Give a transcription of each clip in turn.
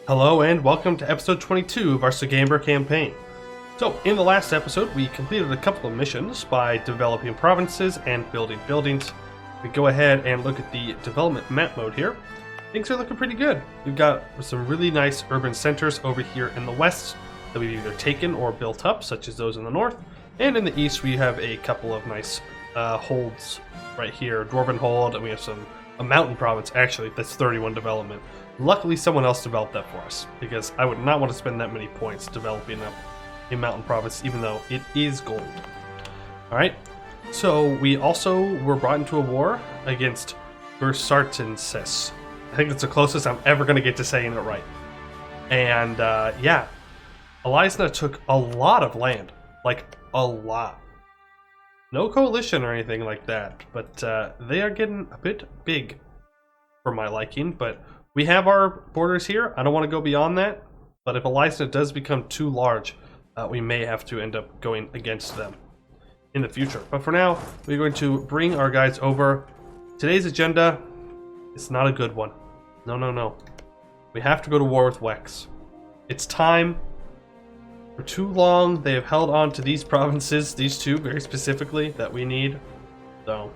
Hello and welcome to episode 22 of our Sugamber campaign. So, in the last episode, we completed a couple of missions by developing provinces and building buildings. We go ahead and look at the development map mode here. Things are looking pretty good. We've got some really nice urban centers over here in the west that we've either taken or built up, such as those in the north. And in the east, we have a couple of nice holds right here. Dwarven hold, and we have a mountain province, actually, that's 31 development. Luckily, someone else developed that for us, because I would not want to spend that many points developing a mountain province, even though it is gold. Alright, so we also were brought into a war against Bursartensis. I think it's the closest I'm ever going to get to saying it right. And, yeah, Elisna took a lot of land. Like, a lot. No coalition or anything like that, but they are getting a bit big for my liking, but we have our borders here. I don't want to go beyond that, but if Elisna does become too large, we may have to end up going against them in the future. But for now, we're going to bring our guys over. Today's agenda is not a good one. No. We have to go to war with Wex. It's time. For too long, they have held on to these provinces, these two very specifically, that we need. So,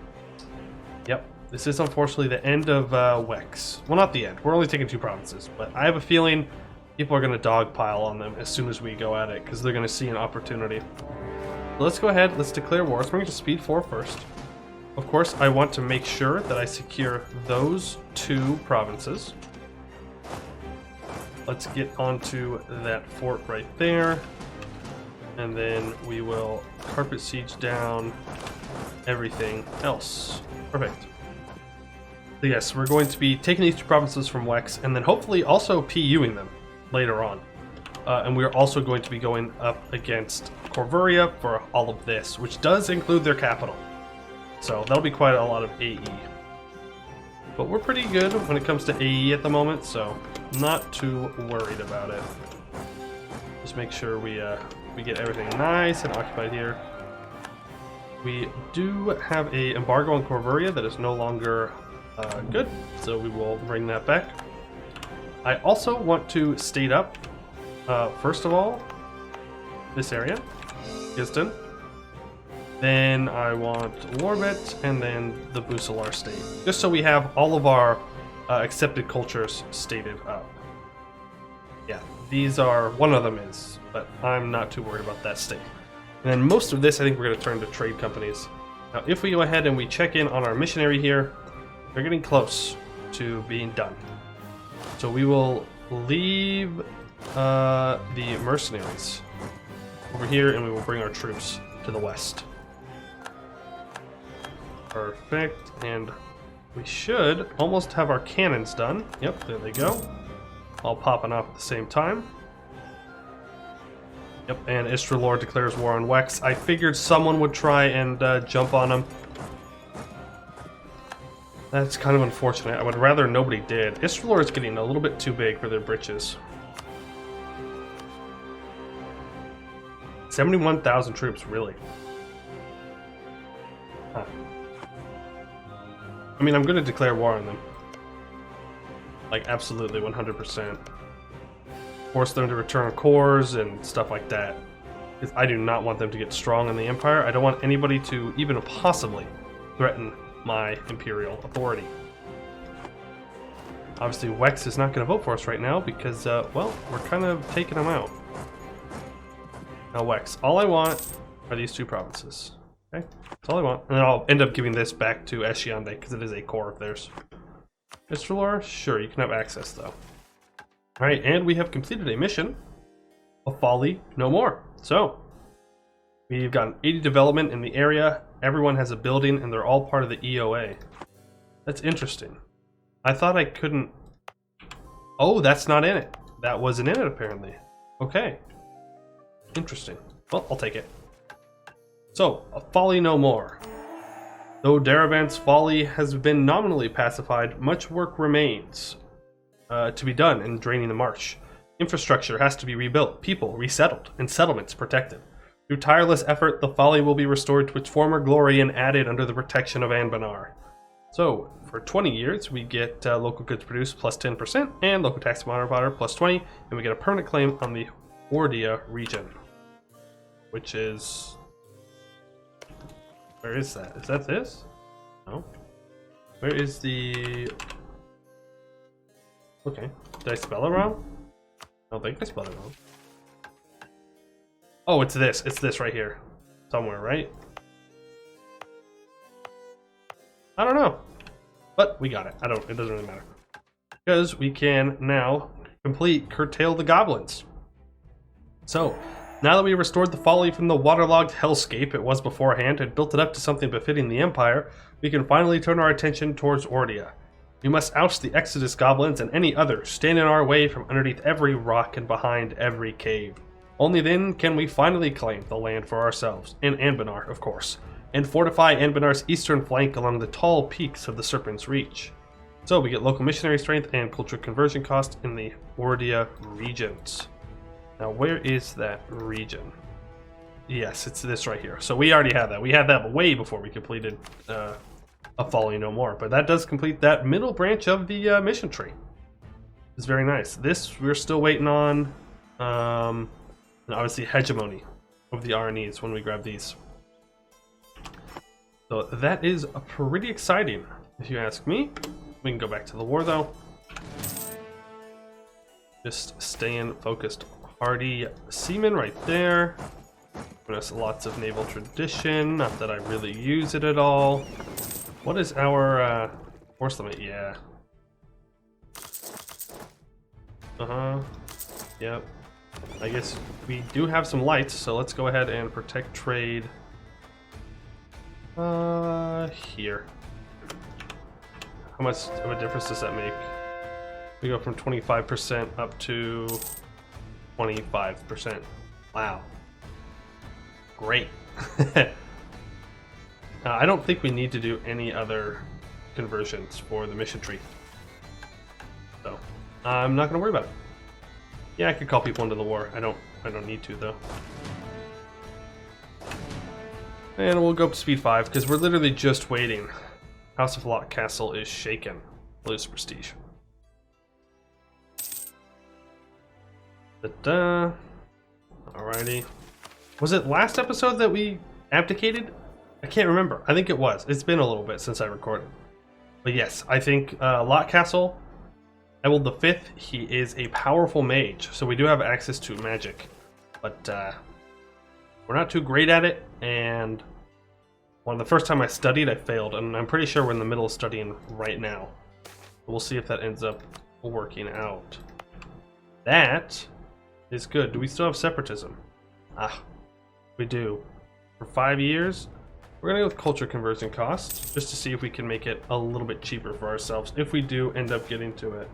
yep. This is unfortunately the end of Wex. Well, not the end. We're only taking two provinces, but I have a feeling people are going to dogpile on them as soon as we go at it, because they're going to see an opportunity. So let's go ahead. Let's declare war. Let's bring it to speed 4 first. Of course, I want to make sure that I secure those two provinces. Let's get onto that fort right there, and then we will carpet siege down everything else. Perfect. So yes, we're going to be taking these two provinces from Wex, and then hopefully also PUing them later on. And we're also going to be going up against Corvuria for all of this, which does include their capital. So that'll be quite a lot of AE. But we're pretty good when it comes to AE at the moment, so not too worried about it. Just make sure we get everything nice and occupied here. We do have a embargo on Corvuria that is no longer good, so we will bring that back. I also want to state up, first of all, this area, Giston. Then I want Lorbet, and then the Busalar state. Just so we have all of our accepted cultures stated up. Yeah, these are, one of them is, but I'm not too worried about that state. And then most of this I think we're going to turn to trade companies. Now if we go ahead and we check in on our missionary here, they're getting close to being done. So we will leave the mercenaries over here, and we will bring our troops to the west. Perfect, and we should almost have our cannons done. Yep, there they go. All popping off at the same time. Yep, and Istralor declares war on Wex. I figured someone would try and jump on him. That's kind of unfortunate. I would rather nobody did. Istralor is getting a little bit too big for their britches. 71,000 troops, really? Huh. I mean, I'm going to declare war on them. Like, absolutely, 100%. Force them to return cores and stuff like that. Because I do not want them to get strong in the Empire. I don't want anybody to even possibly threaten my Imperial authority. Obviously, Wex is not going to vote for us right now because, well, we're kind of taking them out. Now, Wex, all I want are these two provinces. Okay, that's all I want. And then I'll end up giving this back to Eshiande because it is a core of theirs. Istralor, sure, you can have access though. Alright, and we have completed a mission of Folly No More. So, we've gotten 80 development in the area, everyone has a building, and they're all part of the EOA. That's interesting. I thought I couldn't... Oh, that's not in it. That wasn't in it, apparently. Okay. Interesting. Well, I'll take it. So, a Folly No More. Though Darabant's folly has been nominally pacified, much work remains to be done in draining the marsh. Infrastructure has to be rebuilt, people resettled, and settlements protected. Through tireless effort, the folly will be restored to its former glory and added under the protection of Anbennar. So for 20 years, we get local goods produced plus 10% and local tax modifier plus 20, and we get a permanent claim on the Ordia region, which is... Where is that? Is that this? No. Where is the... Okay. Did I spell it wrong? I don't think I spelled it wrong. Oh, it's this. It's this right here. Somewhere, right? I don't know. But we got it. It doesn't really matter. Because we can now complete Curtail the Goblins. So, now that we restored the folly from the waterlogged hellscape it was beforehand and built it up to something befitting the Empire, we can finally turn our attention towards Ordia. We must oust the Exodus goblins and any others stand in our way from underneath every rock and behind every cave. Only then can we finally claim the land for ourselves, in Anbennar, of course, and fortify Anbennar's eastern flank along the tall peaks of the Serpent's Reach. So we get local missionary strength and culture conversion cost in the Ordia regions. Now where is that region? Yes, it's this right here. So we already had that. We had that way before we completed A Folly No More. But that does complete that middle branch of the mission tree. It's very nice. This we're still waiting on, and obviously hegemony of the RNEs when we grab these. So that is pretty exciting, if you ask me. We can go back to the war though. Just staying focused. Hardy seamen right there. Us lots of naval tradition. Not that I really use it at all. What is our force limit? Yeah. Yep. I guess we do have some lights, so let's go ahead and protect trade. Here. How much of a difference does that make? We go from 25% up to 25%. Wow. Great. I don't think we need to do any other conversions for the mission tree. So, I'm not going to worry about it. Yeah, I could call people into the war. I don't need to though. And we'll go up to speed 5 because we're literally just waiting. House of Lock Castle is shaken. Lose prestige. Da-da. Alrighty. Was it last episode that we abdicated? I can't remember. I think it was. It's been a little bit since I recorded. But yes, I think Lock Castle, Ewald the Fifth, he is a powerful mage. So we do have access to magic. But we're not too great at it. And the first time I studied, I failed. And I'm pretty sure we're in the middle of studying right now. We'll see if that ends up working out. That is good. Do we still have separatism? Ah, we do. For 5 years, we're gonna go with culture conversion costs, just to see if we can make it a little bit cheaper for ourselves, if we do end up getting to it.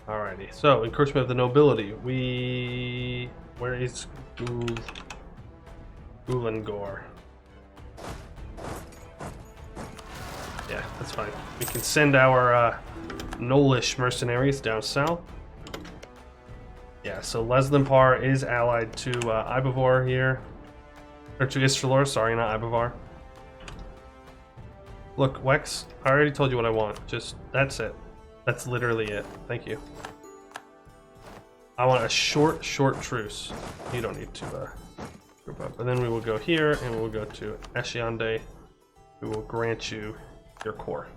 Alrighty, so encouragement of the nobility. Where is Ulangor? Yeah, that's fine. We can send our Nolish mercenaries down south. Yeah, so Leslimpar is allied to Ibavor here. Or to Istralor, sorry, not Ibavor. Look, Wex, I already told you what I want. Just, that's it. That's literally it. Thank you. I want a short truce. You don't need to group up. And then we will go here, and we'll go to Ashiande, who will grant you your core.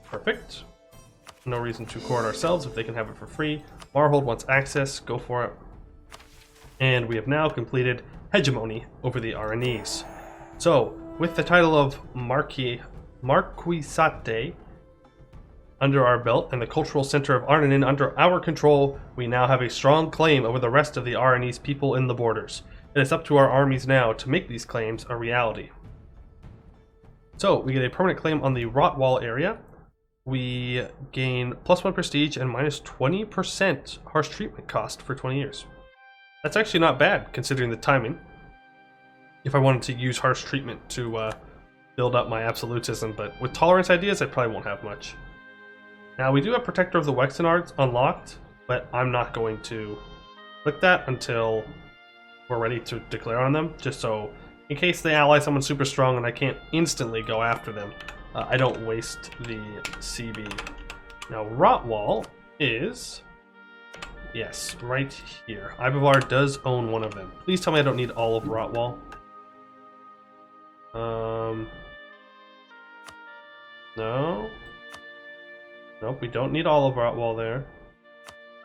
Perfect. No reason to core it ourselves if they can have it for free. Marhold wants access, go for it. And we have now completed hegemony over the RNEs. So, with the title of Marquisate under our belt and the cultural center of Arnanin under our control, we now have a strong claim over the rest of the RNE's people in the borders. It is up to our armies now to make these claims a reality. So, we get a permanent claim on the Rotwall area. We gain +1 prestige and -20% harsh treatment cost for 20 years. That's actually not bad, considering the timing. If I wanted to use harsh treatment to build up my absolutism, but with tolerance ideas, I probably won't have much. Now, we do have Protector of the Wexenards unlocked, but I'm not going to click that until we're ready to declare on them, just so in case they ally someone super strong and I can't instantly go after them, I don't waste the CB. Now, Rotwall is... yes, right here. Ibavar does own one of them. Please tell me I don't need all of Rotwall. No. Nope, we don't need all of Rotwall there.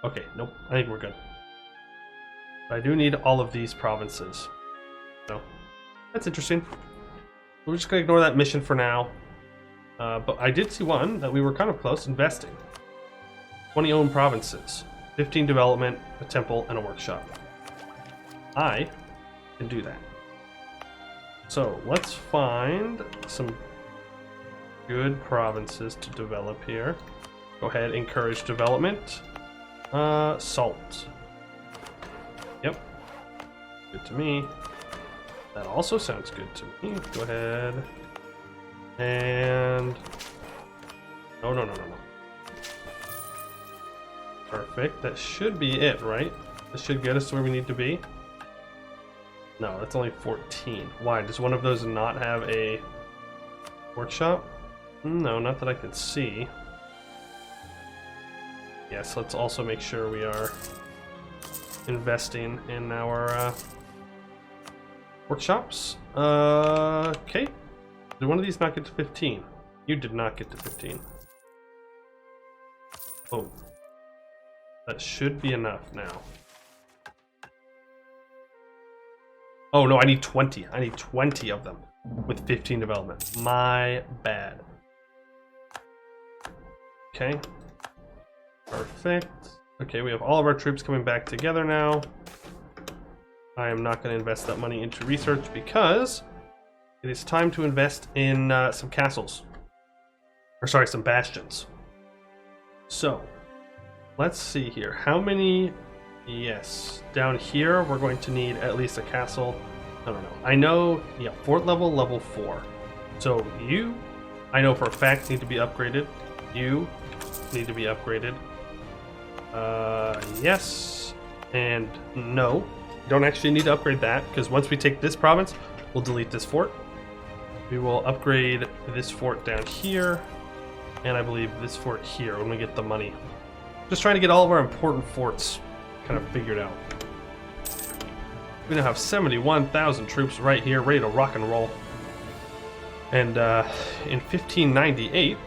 Okay, nope, I think we're good. But I do need all of these provinces. So, that's interesting. We're just gonna ignore that mission for now. But I did see one that we were kind of close, investing. 20 owned provinces, 15 development, a temple, and a workshop. I can do that. So let's find some good provinces to develop here. Go ahead, encourage development. Salt. Yep. Good to me. That also sounds good to me. Go ahead. And... no. Perfect. That should be it, right? This should get us to where we need to be. No, that's only 14. Why? Does one of those not have a workshop? No, not that I can see. Yes, let's also make sure we are investing in our workshops. Okay. Did one of these not get to 15? You did not get to 15. Oh. That should be enough now. Oh no, I need 20. I need 20 of them with 15 development. My bad. Okay. Perfect. Okay, we have all of our troops coming back together now. I am not going to invest that money into research because it is time to invest in some castles. Or sorry, some bastions. So, let's see here. How many... yes. Down here, we're going to need at least a castle. I don't know. I know, yeah, fort level, level 4. So, you, I know for a fact, need to be upgraded. You need to be upgraded. Yes. And no. You don't actually need to upgrade that, because once we take this province, we'll delete this fort. We will upgrade this fort down here, and I believe this fort here when we get the money. Just trying to get all of our important forts kind of figured out. We now have 71,000 troops right here, ready to rock and roll. And in 1598,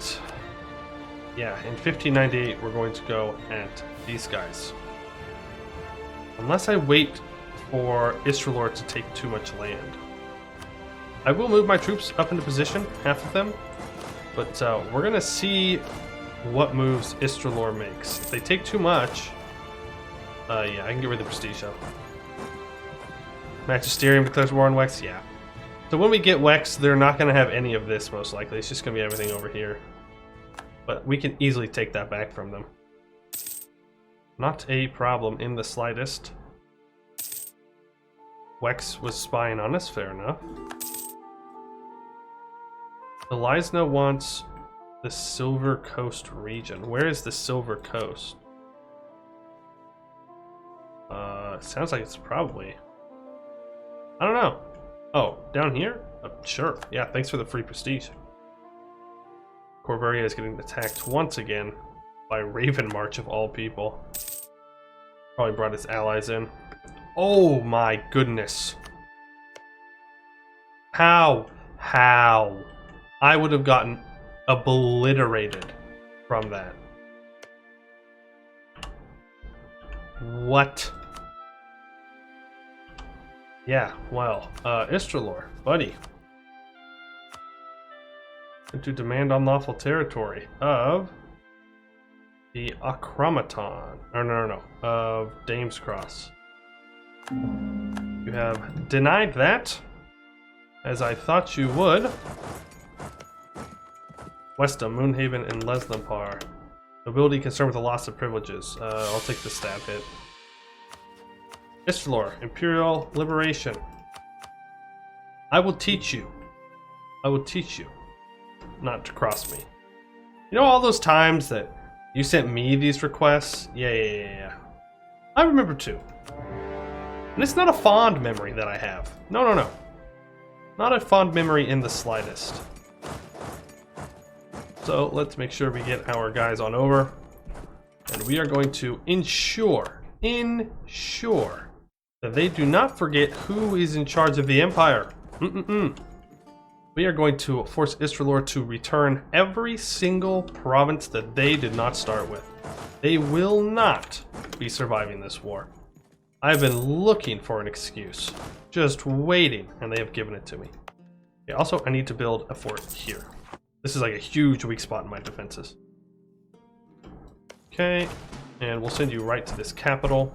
yeah, in 1598 we're going to go at these guys. Unless I wait for Istrelor to take too much land. I will move my troops up into position, half of them, but we're going to see what moves Istrelor makes. If they take too much, yeah, I can get rid of the prestige up. Magisterium declares war on Wex, yeah. So when we get Wex, they're not going to have any of this, most likely. It's just going to be everything over here. But we can easily take that back from them. Not a problem in the slightest. Wex was spying on us, fair enough. Elisna wants the Silver Coast region. Where is the Silver Coast? Sounds like it's probably... I don't know. Oh, down here? Sure. Yeah, thanks for the free prestige. Corvaria is getting attacked once again by Raven March of all people. Probably brought his allies in. Oh my goodness. How? How? I would have gotten obliterated from that. What? Yeah, well, Istrelor, buddy. And to demand unlawful territory of the Akromaton, or no, of Dame's Cross. You have denied that, as I thought you would. Westham, Moonhaven, and Leslampar. Nobility concerned with the loss of privileges. I'll take the stab hit. Istrelor, Imperial Liberation. I will teach you. I will teach you not to cross me. You know all those times that you sent me these requests? Yeah. I remember too. And it's not a fond memory that I have. No. Not a fond memory in the slightest. So let's make sure we get our guys on over. And we are going to ensure that they do not forget who is in charge of the Empire. We are going to force Istrelor to return every single province that they did not start with. They will not be surviving this war. I've been looking for an excuse, just waiting, and they have given it to me. Okay, also, I need to build a fort here. This is like a huge weak spot in my defenses. Okay, and we'll send you right to this capital.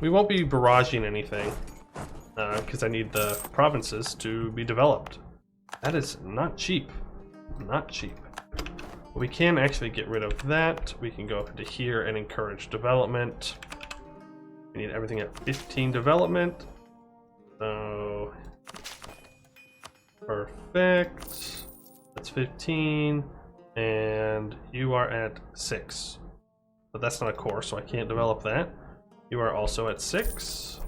We won't be barraging anything, because I need the provinces to be developed. That is not cheap. Not cheap. But we can actually get rid of that. We can go up into here and encourage development. We need everything at 15 development. So perfect. That's 15. And you are at 6. But that's not a core, so I can't develop that. You are also at 6.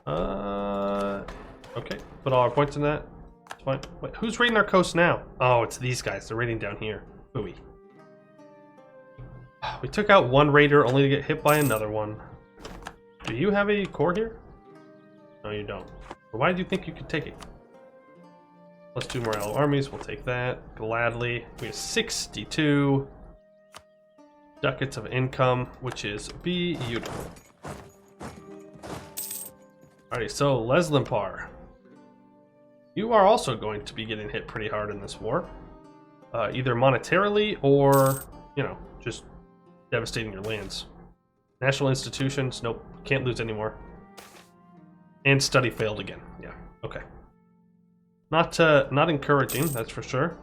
Okay, put all our points in that. It's fine. Wait, who's raiding our coast now? Oh, it's these guys. They're raiding down here. Ooey. We took out one raider only to get hit by another one. Do you have a core here? No, you don't. Why did you think you could take it? Plus 2 more allied armies. We'll take that gladly. We have 62 ducats of income, which is beautiful. Alrighty, so Leslimpar. You are also going to be getting hit pretty hard in this war. Either monetarily or, you know, just devastating your lands. National institutions, nope, can't lose anymore. And study failed again, yeah, okay. Not encouraging, that's for sure.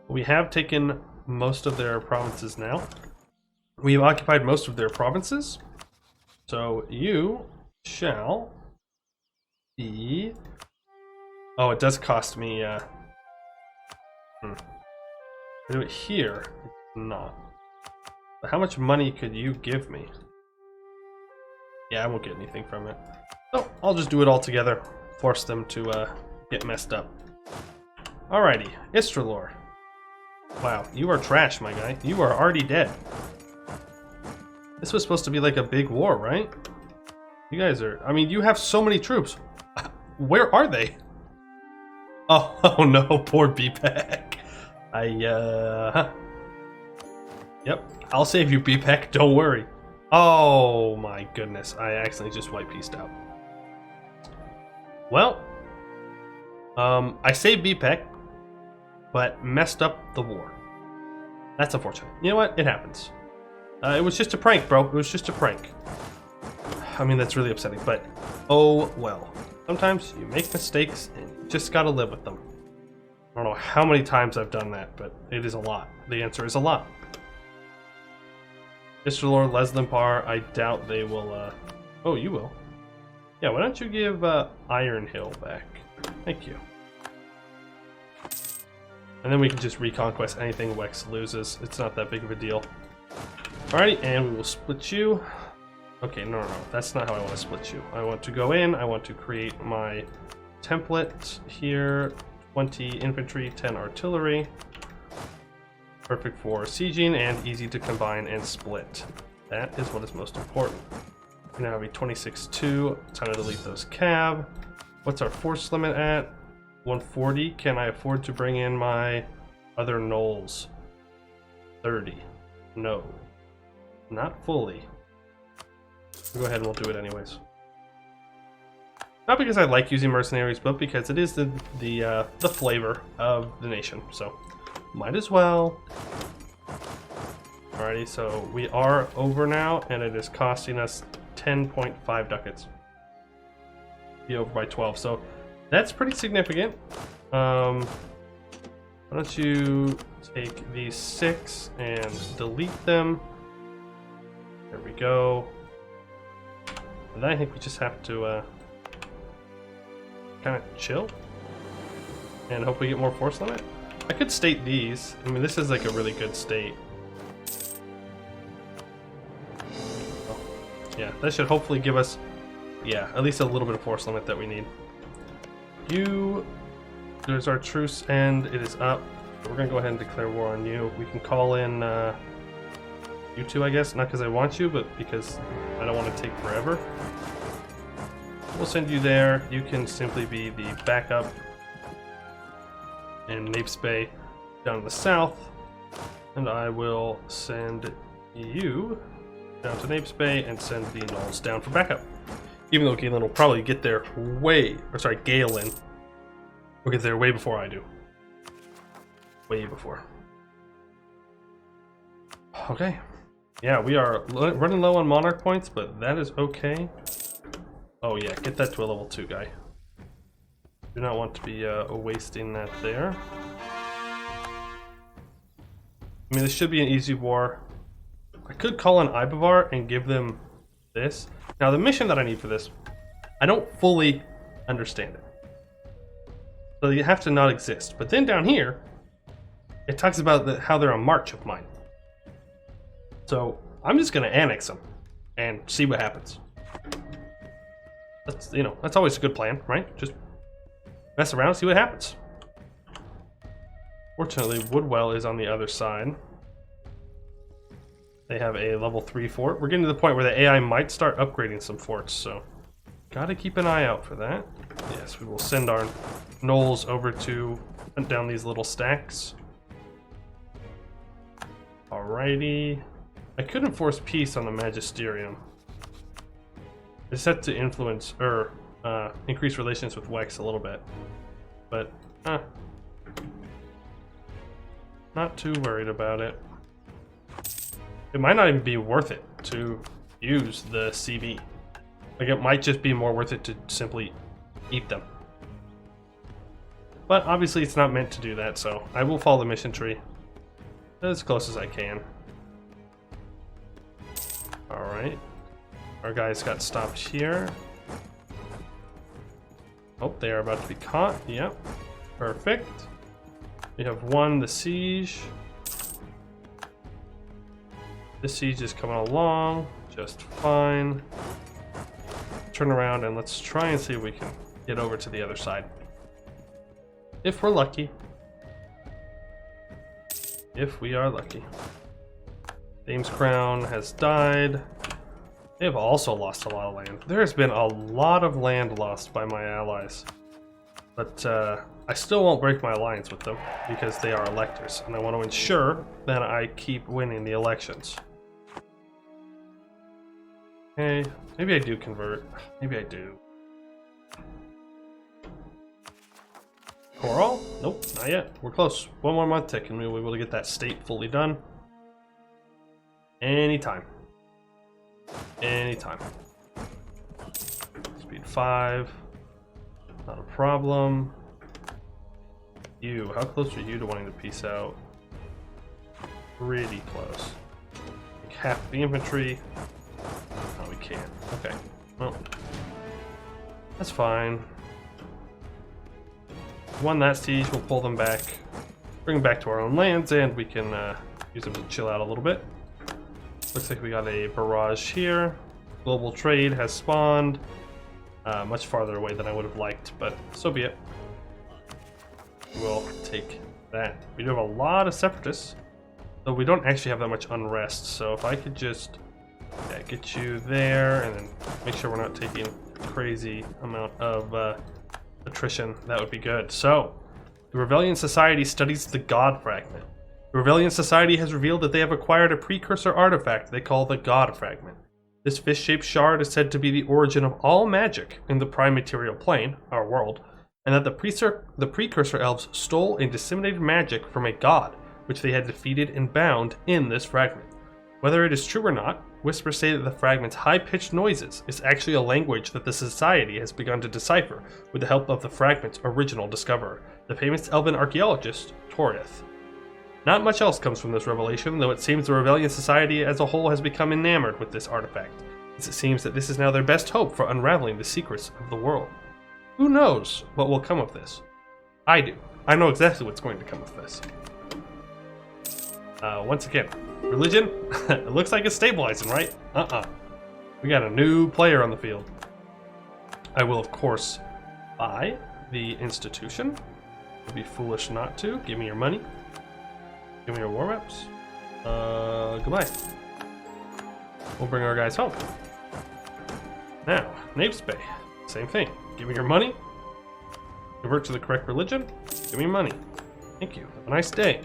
We have taken most of their provinces now. We have occupied most of their provinces. So you shall be... Oh, it does cost me, do it here. It's not. But how much money could you give me? Yeah, I won't get anything from it. So, I'll just do it all together. Force them to, get messed up. Alrighty, Istrelor. Wow, you are trash, my guy. You are already dead. This was supposed to be like a big war, right? You guys are... I mean, you have so many troops. Where are they? Oh no, poor BPEC. Yep, I'll save you, BPEC, don't worry. Oh my goodness, I accidentally just white pieced out. Well, I saved BPEC, but messed up the war. That's unfortunate. You know what? It happens. It was just a prank, bro. It was just a prank. I mean, that's really upsetting, but oh well. Sometimes you make mistakes and you just gotta live with them. I don't know how many times I've done that, but it is a lot. The answer is a lot. Istrelor, Leslimpar, I doubt they will, Oh, you will. Yeah, why don't you give, Iron Hill back? Thank you. And then we can just reconquest anything Wex loses. It's not that big of a deal. Alrighty, and we will split you. Okay, no, that's not how I want to split you. I want to go in, I want to create my template here. 20 infantry, 10 artillery. Perfect for sieging and easy to combine and split. That is what is most important. We now have a 26-2. Time to delete those cav. What's our force limit at? 140. Can I afford to bring in my other gnolls? 30. No. Not fully. We'll go ahead and we'll do it anyways. Not because I like using mercenaries, but because it is the flavor of the nation. So, might as well. Alrighty, so we are over now, and it is costing us 10.5 ducats. Be over by 12, so that's pretty significant. Why don't you take these 6 and delete them? There we go. And then I think we just have to kind of chill and hope we get more force limit. I could state these. I mean, this is like a really good state. Oh, yeah, that should hopefully give us Yeah, at least a little bit of force limit that we need. There's our truce end. It is up. We're gonna go ahead and declare war on you. We can call in you two, I guess. Not because I want you, but because I don't want to take forever. We'll send you there. You can simply be the backup in Napes Bay down to the south. And I will send you down to Napes Bay and send the Gnolls down for backup. Even though Galen will probably get there Galen will get there way before I do. Way before. Okay. Yeah, we are running low on monarch points, but that is okay. Oh yeah, get that to a level 2 guy. Do not want to be wasting that there. I mean, this should be an easy war. I could call in Ibavar and give them this. Now, the mission that I need for this, I don't fully understand it. So you have to not exist. But then down here, it talks about how they're a march of mine. So I'm just going to annex them and see what happens. That's, that's always a good plan, right? Just mess around, see what happens. Fortunately, Woodwell is on the other side. They have a level 3 fort. We're getting to the point where the AI might start upgrading some forts, so gotta keep an eye out for that. Yes, we will send our gnolls over to hunt down these little stacks. Alrighty. I could enforce peace on the Magisterium. It's set to influence or increase relations with Wex a little bit, but not too worried about it. It might not even be worth it to use the CV. Like, it might just be more worth it to simply eat them. But obviously it's not meant to do that, so I will follow the mission tree as close as I can. Alright. Our guys got stopped here. Oh, they are about to be caught. Yep. Perfect. We have won the siege. This siege is coming along just fine. Turn around and let's try and see if we can get over to the other side. If we're lucky. If we are lucky. Dame's Crown has died. They have also lost a lot of land. There has been a lot of land lost by my allies. But I still won't break my alliance with them because they are electors, and I want to ensure that I keep winning the elections. Okay, maybe I do convert. Maybe I do. Coral? Nope, not yet. We're close. One more month tick and we'll be able to get that state fully done. Anytime. Anytime. Speed 5. Not a problem. You, how close are you to wanting to peace out? Pretty close. Like half the infantry. Oh, we can't. Okay. Well, that's fine. Won that siege, we'll pull them back. Bring them back to our own lands, and we can use them to chill out a little bit. Looks like we got a barrage here. Global trade has spawned. Much farther away than I would have liked, but so be it. We'll take that. We do have a lot of separatists, though we don't actually have that much unrest. So if I could just get you there, and then make sure we're not taking a crazy amount of attrition, that would be good. So, the Rebellion Society studies the God Fragment. The Rebellion Society has revealed that they have acquired a precursor artifact they call the God Fragment. This fish-shaped shard is said to be the origin of all magic in the prime material plane, our world, and that the precursor elves stole and disseminated magic from a god, which they had defeated and bound in this fragment. Whether it is true or not, whispers say that the fragment's high-pitched noises is actually a language that the Society has begun to decipher with the help of the fragment's original discoverer, the famous elven archaeologist, Torith. Not much else comes from this revelation, though it seems the Rebellion Society as a whole has become enamored with this artifact, as it seems that this is now their best hope for unraveling the secrets of the world. Who knows what will come of this? I do. I know exactly what's going to come of this. Once again, religion? It looks like it's stabilizing, right? We got a new player on the field. I will, of course, buy the institution. It'd be foolish not to. Give me your money. Give me your war reps. Goodbye. We'll bring our guys home. Now, Naves Bay. Same thing. Give me your money. Convert to the correct religion. Give me money. Thank you. Have a nice day.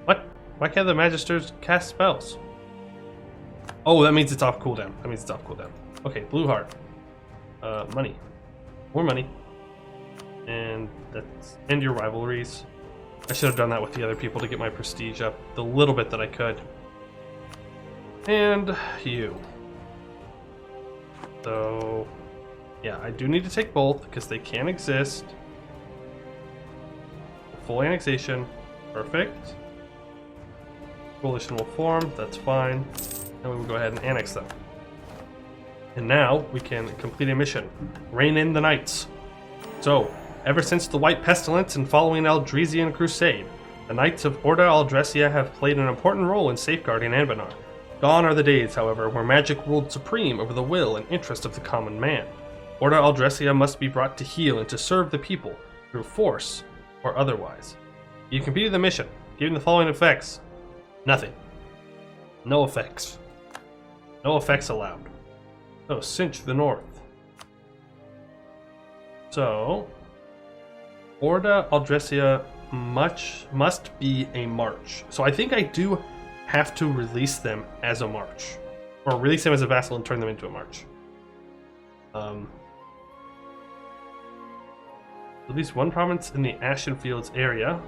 What? Why can't the Magisters cast spells? Oh, that means it's off cooldown. Okay, blue heart. Money. More money. And that's end your rivalries. I should have done that with the other people to get my prestige up the little bit that I could. And you. So, yeah, I do need to take both because they can exist. Full annexation. Perfect. Coalition will form. That's fine. And we will go ahead and annex them. And now we can complete a mission. Rein in the Knights. So, ever since the White Pestilence and following Aldresian Crusade, the Knights of Orda Aldresia have played an important role in safeguarding Anbennar. Gone are the days, however, where magic ruled supreme over the will and interest of the common man. Orda Aldresia must be brought to heel and to serve the people, through force or otherwise. You completed the mission, giving the following effects. Nothing. No effects. No effects allowed. Oh, cinch the north. So, Orda Aldresia must be a march. So I think I do have to release them as a march. Or release them as a vassal and turn them into a march. At least one province in the Ashen Fields area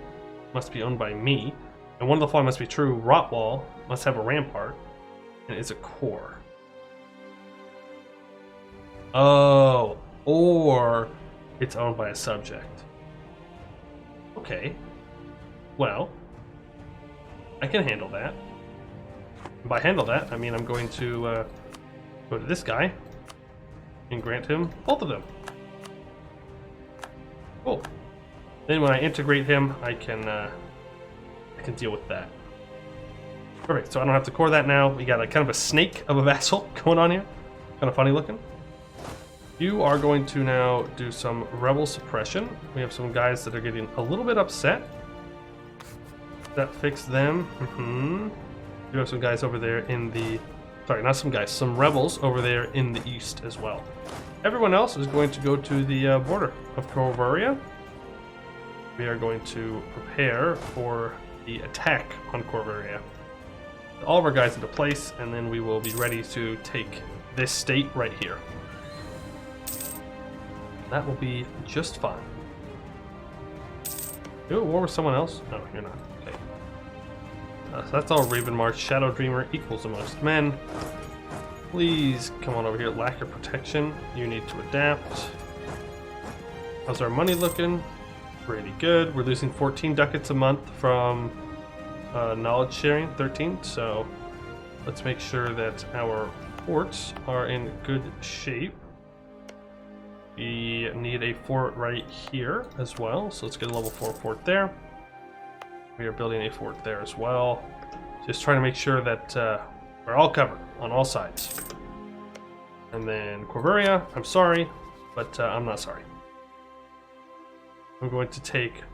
must be owned by me. And one of the following must be true. Rotwall must have a rampart and is a core. Oh, or it's owned by a subject. Okay. Well, I can handle that. And by handle that, I mean I'm going to go to this guy and grant him both of them. Cool. Then when I integrate him, I can deal with that. Perfect. So I don't have to core that now. We got a kind of a snake of a vassal going on here. Kind of funny looking. You are going to now do some rebel suppression. We have some guys that are getting a little bit upset. That fix them. You have some guys over there in the... Sorry, not some guys. Some rebels over there in the east as well. Everyone else is going to go to the border of Corvaria. We are going to prepare for the attack on Corvaria. All of our guys into place, and then we will be ready to take this state right here. That will be just fine. You at war with someone else? No, you're not. Okay. So that's all Raven March. Shadow Dreamer equals the most men. Please come on over here. Lack of protection. You need to adapt. How's our money looking? Pretty good. We're losing 14 ducats a month from knowledge sharing, 13. So let's make sure that our ports are in good shape. We need a fort right here as well, so let's get a level 4 fort there. We are building a fort there as well. Just trying to make sure that we're all covered on all sides. And then Corvaria, I'm sorry, but I'm not sorry. I'm going to take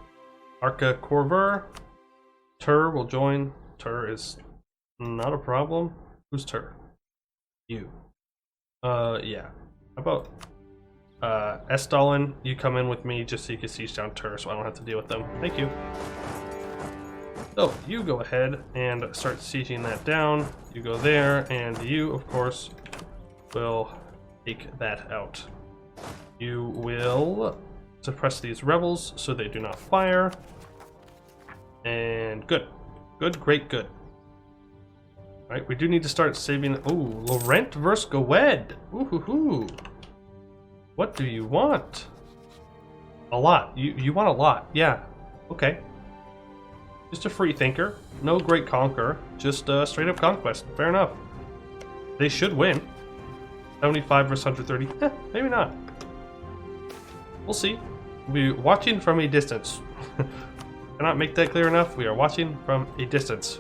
Arca Corver. Tur will join. Tur is not a problem. Who's Tur? You. Yeah. How about... Estalin, you come in with me just so you can siege down Tur so I don't have to deal with them. Thank you. So, you go ahead and start sieging that down. You go there, and you, of course, will take that out. You will suppress these rebels so they do not fire. And good. Good, great, good. Alright, we do need to start saving... Ooh, Laurent versus Gowed. Ooh-hoo-hoo. What do you want? A lot. You want a lot. Yeah. Okay. Just a free thinker. No great conqueror. Just straight up conquest. Fair enough. They should win. 75 versus 130. Maybe not. We'll see. We'll be watching from a distance. Cannot make that clear enough. We are watching from a distance.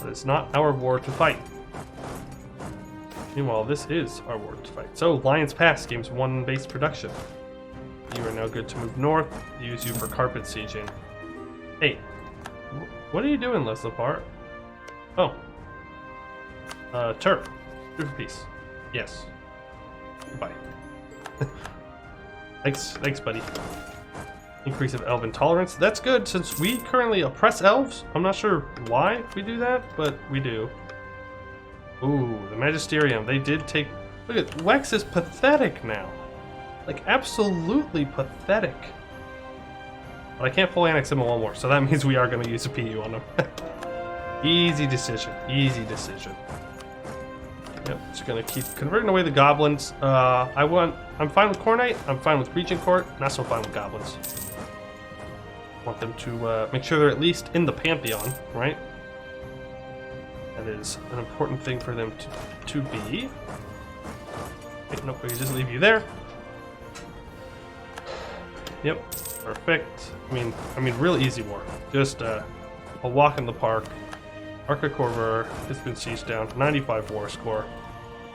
But it's not our war to fight. Meanwhile, this is our war to fight. So, Lions Pass gains 1 base production. You are now good to move north. Use you for carpet sieging. Hey, what are you doing, Leslapart? Oh. Turf. Turf of peace. Yes. Goodbye. Thanks, buddy. Increase of elven tolerance. That's good, since we currently oppress elves. I'm not sure why we do that, but we do. Ooh, the Magisterium. They did take... Look at... Wex is pathetic now. Like, absolutely pathetic. But I can't fully annex him in 1 more, so that means we are going to use a PU on him. Easy decision. Easy decision. Yep, just going to keep converting away the goblins. I'm fine with Cornite. I'm fine with Regent Court. Not so fine with goblins. Want them to make sure they're at least in the Pantheon, right? That is an important thing for them to be. Okay, nope, we can just leave you there. Yep, perfect. I mean, real easy war. Just a walk in the park. Arca Corver has been sieged down. 95 war score.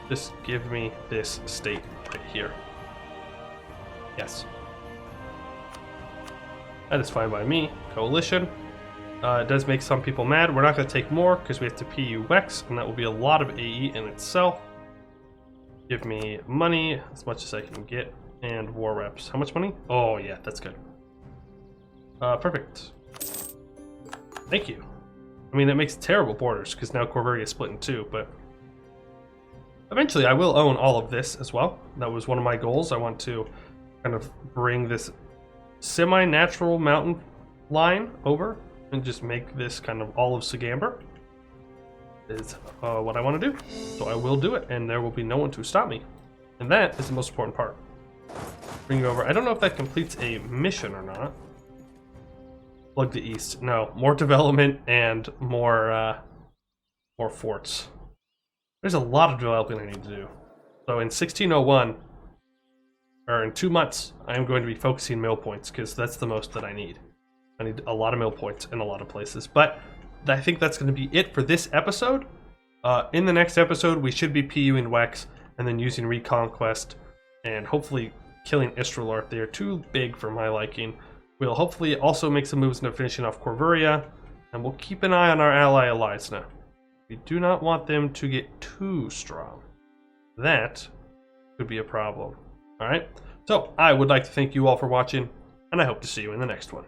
Just give me this state right here. Yes. That is fine by me. Coalition. It does make some people mad. We're not going to take more because we have to PU Wex, and that will be a lot of AE in itself. Give me money, as much as I can get, and war reps. How much money? Oh yeah, that's good. Perfect. Thank you. I mean, that makes terrible borders because now Corveria is split in 2, but eventually I will own all of this as well. That was one of my goals. I want to kind of bring this semi-natural mountain line over and just make this kind of all of Sugamber. Is what I want to do. So I will do it, and there will be no one to stop me. And that is the most important part. Bring you over. I don't know if that completes a mission or not. Plug the east. No, more development and more forts. There's a lot of developing I need to do. So in 1601, or in 2 months, I am going to be focusing mill points because that's the most that I need. I need a lot of mill points in a lot of places. But I think that's going to be it for this episode. In the next episode, we should be PUing Wex and then using Reconquest and hopefully killing Istralor. They are too big for my liking. We'll hopefully also make some moves into finishing off Corveria, and we'll keep an eye on our ally Elisna. We do not want them to get too strong. That could be a problem. Alright, so I would like to thank you all for watching, and I hope to see you in the next one.